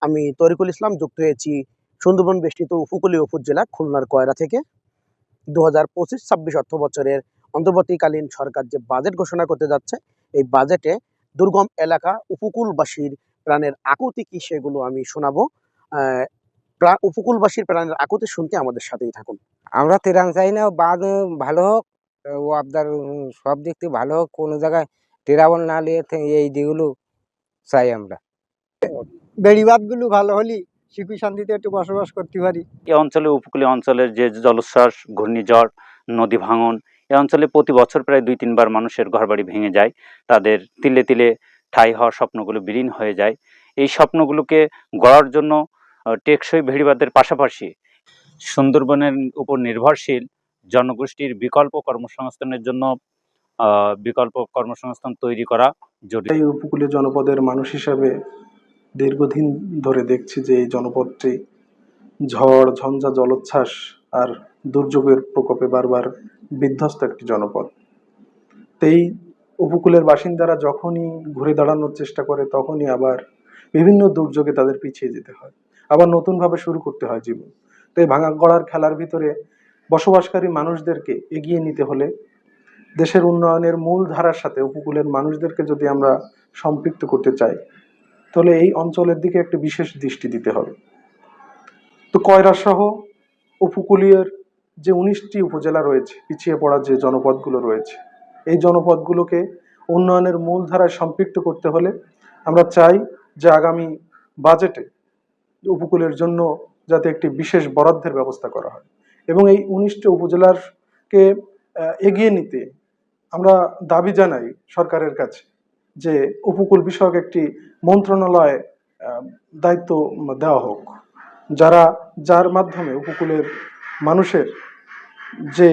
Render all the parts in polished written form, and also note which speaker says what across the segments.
Speaker 1: আমি তরিকুল ইসলাম, যুক্ত হয়েছি সুন্দরবন বেষ্টিত উপকূলীয় উপজেলা খুলনার কয়রা থেকে। 2025-26 অর্থ বছরের অন্তর্বর্তীকালীন সরকার যে বাজেট ঘোষণা করতে যাচ্ছে, এই বাজেটে দুর্গম এলাকা উপকূলবাসীর প্রাণের আকুতি কি সেগুলো আমি শোনাবো। উপকূলবাসীর প্রাণের আকুতি শুনতে আমাদের সাথেই থাকুন।
Speaker 2: আমরা তেরাং চাই না, বাঁধ ভালো হোক, ও আপনার সব দিক থেকে ভালো হোক, কোনো জায়গায় টেরাবল না নিয়ে এই দিকগুলো চাই আমরা।
Speaker 3: বেড়িবাঁধগুলো ভালো হলে সুখী শান্তিতে একটু বসবাস করতে পারি।
Speaker 4: এই অঞ্চলে, উপকূলীয় অঞ্চলের যে জলোচ্ছ্বাস, ঘূর্ণিঝড়, নদী ভাঙন, এই অঞ্চলে প্রতি বছর প্রায় 2-3 বার মানুষের ঘরবাড়ি ভেঙে যায়, তাদের তিলে তিলে ঠাঁই হওয়ার স্বপ্নগুলো বিলীন হয়ে যায়। এই স্বপ্নগুলোকে গড়ার জন্য টেকসই বেড়িবাঁধের পাশাপাশি সুন্দরবনের উপর নির্ভরশীল জনগোষ্ঠীর বিকল্প কর্মসংস্থানের জন্য বিকল্প কর্মসংস্থান তৈরি করা জরুরি।
Speaker 5: এই উপকূলীয় জনপদের মানুষ হিসাবে দীর্ঘদিন ধরে দেখছি যে এই জনপদটি ঝড়, ঝঞ্ঝা, জলোচ্ছ্বাস আর দুর্যোগের প্রকোপে বারবার বিধ্বস্ত একটি জনপদ। এই উপকূলের বাসিন্দারা যখনই ঘুরে দাঁড়ানোর চেষ্টা করে, তখনই আবার বিভিন্ন দুর্যোগে তাদের পিছিয়ে যেতে হয়, আবার নতুনভাবে শুরু করতে হয় জীবন। তো এই ভাঙা গড়ার খেলার ভিতরে বসবাসকারী মানুষদেরকে এগিয়ে নিতে হলে দেশের উন্নয়নের মূল ধারার সাথে উপকূলের মানুষদেরকে যদি আমরা সম্পৃক্ত করতে চাই, তাহলে এই অঞ্চলের দিকে একটি বিশেষ দৃষ্টি দিতে হবে। তো কয়রা সহ উপকূলীয় যে 19টি উপজেলা রয়েছে, পিছিয়ে পড়া যে জনপদগুলো রয়েছে, এই জনপদগুলোকে উন্নয়নের মূল ধারায় সম্পৃক্ত করতে হলে আমরা চাই যে আগামী বাজেটে উপকূলের জন্য যাতে একটি বিশেষ বরাদ্দের ব্যবস্থা করা হয় এবং এই 19টি উপজেলাকে এগিয়ে নিতে আমরা দাবি জানাই সরকারের কাছে যে উপকূল বিষয়ক একটি মন্ত্রণালয় দায়িত্ব দেওয়া হোক, যার মাধ্যমে উপকূলের মানুষের যে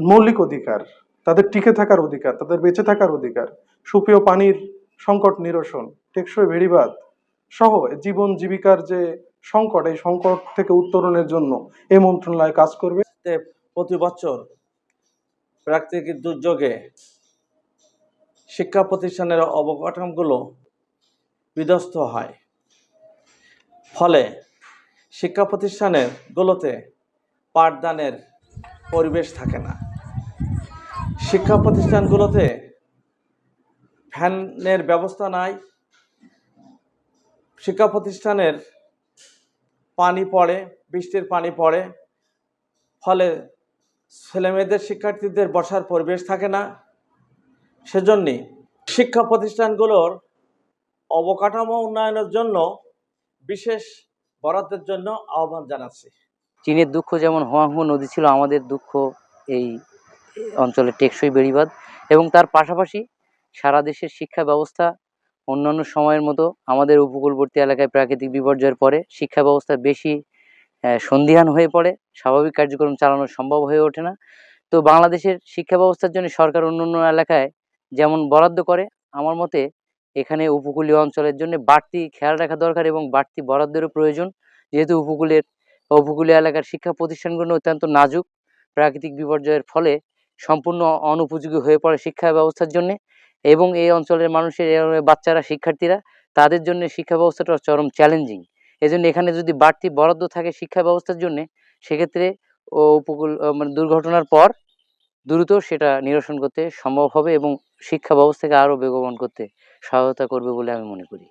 Speaker 5: মৌলিক অধিকার, তাদের টিকে থাকার অধিকার, তাদের বেঁচে থাকার অধিকার, সুপেয় পানির সংকট নিরসন, টেকসই বেড়িবাঁধ সহ জীবন জীবিকার যে সংকট, এই সংকট থেকে উত্তরণের জন্য এই মন্ত্রণালয় কাজ করবে।
Speaker 6: প্রতি বছর প্রাকৃতিক দুর্যোগে শিক্ষা প্রতিষ্ঠানের অবকাঠামোগুলো বিধ্বস্ত হয়, ফলে শিক্ষা প্রতিষ্ঠানের গুলোতে পাঠদানের পরিবেশ থাকে না। শিক্ষা প্রতিষ্ঠানগুলোতে ফ্যানের ব্যবস্থা নাই। শিক্ষা প্রতিষ্ঠানের পানি পড়ে, বৃষ্টির পানি পড়ে, ফলে ছেলেমেয়েদের, শিক্ষার্থীদের বসার পরিবেশ থাকে না। সেজন্যই শিক্ষা প্রতিষ্ঠানগুলোর অবকাঠামো উন্নয়নের জন্য বিশেষ বরাদ্দের জন্য আহ্বান জানাচ্ছি।
Speaker 7: চীনের দুঃখ যেমন হোয়াংহো নদী ছিল, আমাদের দুঃখ এই অঞ্চলের টেকসই বেড়িবাঁধ। এবং তার পাশাপাশি সারা দেশের শিক্ষা ব্যবস্থা অন্যান্য সময়ের মতো আমাদের উপকূলবর্তী এলাকায় প্রাকৃতিক বিপর্যয়ের পরে শিক্ষা ব্যবস্থা বেশি সন্দিহান হয়ে পড়ে, স্বাভাবিক কার্যক্রম চালানো সম্ভব হয়ে ওঠে না। তো বাংলাদেশের শিক্ষা ব্যবস্থার জন্য সরকার অন্যান্য এলাকায় যেমন বরাদ্দ করে, আমার মতে এখানে উপকূলীয় অঞ্চলের জন্য বাড়তি খেয়াল রাখা দরকার এবং বাড়তি বরাদ্দেরও প্রয়োজন। যেহেতু উপকূলীয় এলাকার শিক্ষা প্রতিষ্ঠানগুলো অত্যন্ত নাজুক, প্রাকৃতিক বিপর্যয়ের ফলে সম্পূর্ণ অনুপযোগী হয়ে পড়ে শিক্ষা ব্যবস্থার জন্য। এবং এই অঞ্চলের মানুষের বাচ্চারা, শিক্ষার্থীরা, তাদের জন্য শিক্ষা ব্যবস্থাটা চরম চ্যালেঞ্জিং। এজন্য এখানে যদি বাড়তি বরাদ্দ থাকে শিক্ষা ব্যবস্থার জন্য, সেক্ষেত্রে দুর্ঘটনার পর দ্রুত সেটা নিরসন করতে সম্ভব হবে এবং শিক্ষা ব্যবস্থাকে আরও বেগবান করতে সহায়তা করবে বলে আমি মনে করি।